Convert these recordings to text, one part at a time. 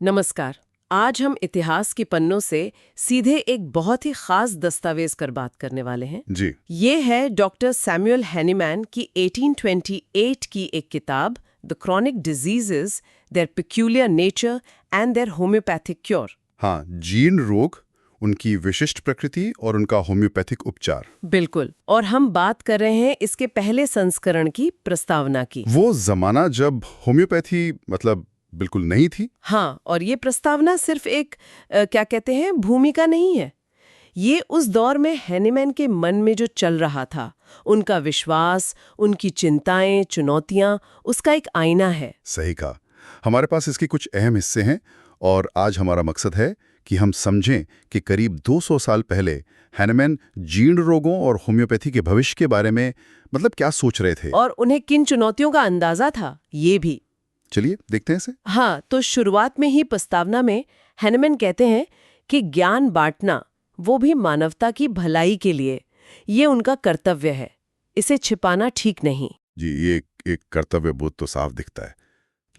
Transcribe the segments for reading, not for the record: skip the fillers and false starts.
नमस्कार। आज हम इतिहास के पन्नों से सीधे एक बहुत ही खास दस्तावेज कर बात करने वाले हैं। जी। ये है डॉक्टर सैमुअल हैनीमैन की 1828 की एक किताब the chronic diseases, their peculiar nature and their homoeopathic cure. हाँ, जीर्ण रोग, उनकी विशिष्ट प्रकृति और उनका होम्योपैथिक उपचार। बिल्कुल। और हम बात कर रहे हैं इसके पहले संस्करण की प्रस्तावना की। वो जमाना जब होम्योपैथी बिल्कुल नहीं थी। हाँ, और ये प्रस्तावना सिर्फ एक क्या कहते हैं भूमिका नहीं है। ये उस दौर में हैनीमैन के मन में जो चल रहा था, उनका विश्वास, उनकी चिंताएं, चुनौतियां, उसका एक आईना है। सही कहा। हमारे पास इसके कुछ अहम हिस्से हैं और आज हमारा मकसद है कि हम समझें कि करीब 200 साल पहले हैनीमैन जीर्ण रोगों और होम्योपैथी के भविष्य के बारे में क्या सोच रहे थे। और उन्हें किन चुनौतियों का अंदाजा था, ये भी। चलिए देखते हैं इसे। हाँ, तो शुरुआत में ही प्रस्तावना में हैनीमैन कहते हैं कि ज्ञान बांटना, वो भी मानवता की भलाई के लिए, ये उनका कर्तव्य है। इसे छिपाना ठीक नहीं। जी, ये एक कर्तव्य बोध तो साफ दिखता है,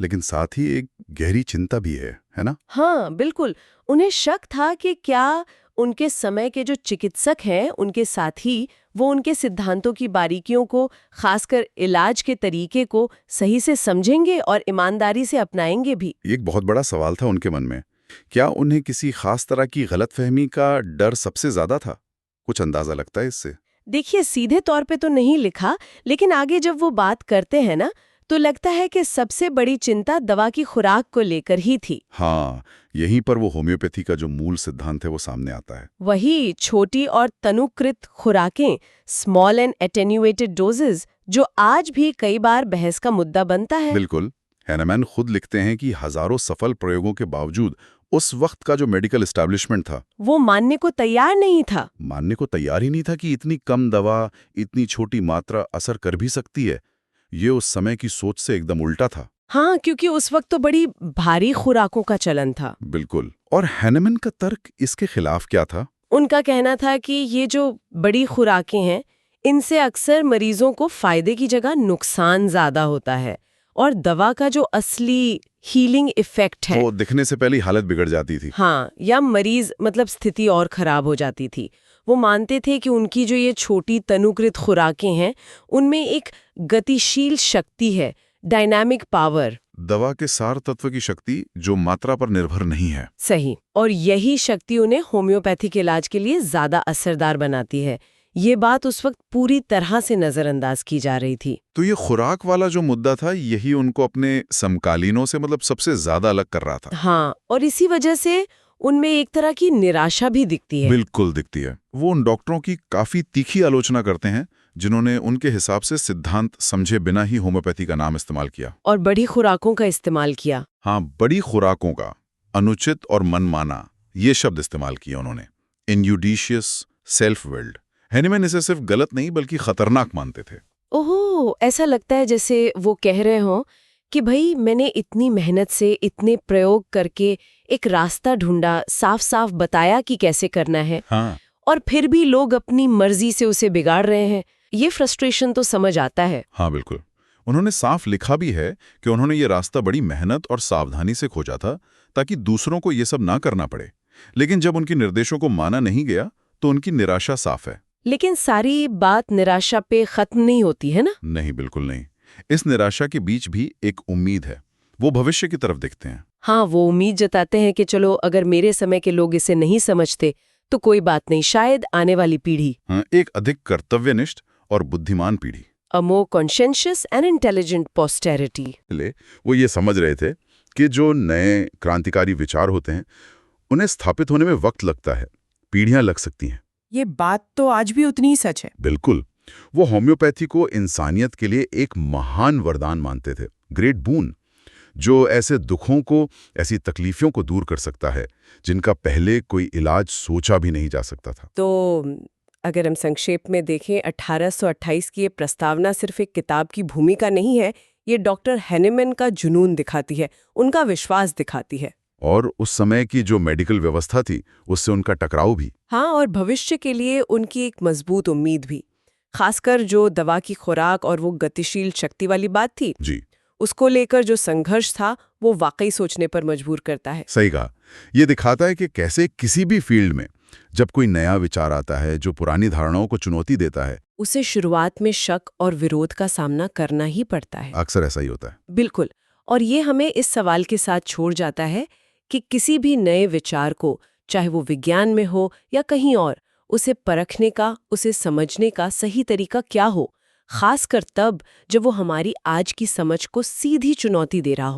लेकिन साथ ही एक गहरी चिंता भी है ना? हाँ, बिल्कुल। उन्हें शक था कि क्या उनके समय के जो चिकित्सक हैं, उनके साथी, वो उनके सिद्धांतों की बारीकियों को, खासकर इलाज के तरीके को सही से समझेंगे और ईमानदारी से अपनाएंगे भी। एक बहुत बड़ा सवाल था उनके मन में। क्या उन्हें किसी खास तरह की गलतफहमी का डर सबसे ज्यादा था? कुछ अंदाजा लगता है इससे। देखिए, सीधे तौर पे तो नहीं लिखा, लेकिन आगे जब वो बात करते हैं ना, तो लगता है कि सबसे बड़ी चिंता दवा की खुराक को लेकर ही थी। हाँ, यहीं पर वो होम्योपैथी का जो मूल सिद्धांत है वो सामने आता है। वही छोटी और तनुकृत खुराकें, स्मॉल एंड एटेन्यूएटेड डोजेज, जो आज भी कई बार बहस का मुद्दा बनता है। बिल्कुल। हैनीमैन खुद लिखते हैं कि हजारों सफल प्रयोगों के बावजूद उस वक्त का जो मेडिकल एस्टैब्लिशमेंट था, वो मानने को तैयार नहीं था। मानने को तैयार ही नहीं था कि इतनी कम दवा, इतनी छोटी मात्रा असर कर भी सकती है। ये उस समय की सोच से एकदम उल्टा था। हाँ, क्योंकि उस वक्त तो बड़ी भारी खुराकों का चलन था। बिल्कुल। और हैनीमैन का तर्क इसके खिलाफ क्या था? उनका कहना था कि ये जो बड़ी खुराकें हैं, इनसे अक्सर मरीजों को फायदे की जगह नुकसान ज्यादा होता है, और दवा का जो असली हीलिंग इफेक्ट है, वो दिखने से पहले ही हालत बिगड़ जाती थी। हाँ, या मरीज स्थिति और खराब हो जाती थी। वो मानते थे कि उनकी जो ये छोटी तनुकृत खुराकें हैं, उनमें एक गतिशील शक्ति है, डायनामिक पावर। दवा के सार तत्व की शक्ति जो मात्रा पर निर्भर नहीं है। सही। और यही शक्ति उन्हें होम्योपैथिक इलाज के लिए ज्यादा असरदार बनाती है। ये बात उस वक्त पूरी तरह से नजरअंदाज की जा रही थी। तो ये खुराक वाला जो मुद्दा था, यही उनको अपने समकालीनों से सबसे ज्यादा अलग कर रहा था। हाँ, और इसी वजह से उनमें एक तरह की निराशा भी दिखती है। बिल्कुल दिखती है। वो उन डॉक्टरों की काफी तीखी आलोचना करते हैं जिन्होंने उनके हिसाब से सिद्धांत समझे बिना ही होम्योपैथी का नाम इस्तेमाल किया और बड़ी खुराकों का इस्तेमाल किया। हाँ, बड़ी खुराकों का, अनुचित और मनमाना, ये शब्द इस्तेमाल किया उन्होंने। इनयूडिशियस, सेल्फ विल्ड। हैनीमैन इसे सिर्फ गलत नहीं बल्कि खतरनाक मानते थे। ओहो, ऐसा लगता है जैसे वो कह रहे हों कि भाई, मैंने इतनी मेहनत से, इतने प्रयोग करके एक रास्ता ढूंढा, साफ साफ बताया कि कैसे करना है, हाँ। और फिर भी लोग अपनी मर्जी से उसे बिगाड़ रहे हैं। ये फ्रस्ट्रेशन तो समझ आता है। हाँ बिल्कुल। उन्होंने साफ लिखा भी है कि उन्होंने ये रास्ता बड़ी मेहनत और सावधानी से खोजा था ताकि दूसरों को ये सब ना करना पड़े। लेकिन जब उनके निर्देशों को माना नहीं गया तो उनकी निराशा साफ है। लेकिन सारी बात निराशा पे खत्म नहीं होती है ना? नहीं, बिल्कुल नहीं। इस निराशा के बीच भी एक उम्मीद है। वो भविष्य की तरफ देखते हैं। हाँ, वो उम्मीद जताते हैं कि चलो, अगर मेरे समय के लोग इसे नहीं समझते तो कोई बात नहीं, शायद आने वाली पीढ़ी, हाँ, एक अधिक कर्तव्यनिष्ठ और बुद्धिमान पीढ़ी, a more conscientious and intelligent posterity, वो ये समझ रहे थे कि जो नए क्रांतिकारी विचार होते हैं उन्हें स्थापित होने में वक्त लगता है, पीढ़ियां लग सकती हैं। ये बात तो आज भी उतनी ही सच है। बिल्कुल। वो होम्योपैथी को इंसानियत के लिए एक महान वरदान मानते थे, ग्रेट बून, जो ऐसे दुखों को, ऐसी तकलीफों को दूर कर सकता है जिनका पहले कोई इलाज सोचा भी नहीं जा सकता था। तो अगर हम संक्षेप में देखें, 1828 की ये प्रस्तावना सिर्फ एक किताब की भूमिका नहीं है, ये डॉक्टर हैनीमैन का जुनून दिखाती है, उनका विश्वास दिखाती है। और उस समय की जो मेडिकल व्यवस्था थी उससे उनका टकराव भी। हाँ, और भविष्य के लिए उनकी एक मजबूत उम्मीद भी, खासकर जो दवा की खुराक और वो गतिशील शक्ति वाली बात थी। जी। उसको लेकर जो संघर्ष था वो वाकई सोचने पर मजबूर करता है। सही कहा। ये दिखाता है कि कैसे किसी भी फील्ड में जब कोई नया विचार आता है जो पुरानी धारणाओं को चुनौती देता है, उसे शुरुआत में शक और विरोध का सामना करना ही पड़ता है। अक्सर ऐसा ही होता है। बिल्कुल। और ये हमें इस सवाल के साथ छोड़ जाता है कि किसी भी नए विचार को, चाहे वो विज्ञान में हो या कहीं और, उसे परखने का, उसे समझने का सही तरीका क्या हो, खासकर तब जब वो हमारी आज की समझ को सीधी चुनौती दे रहा हो।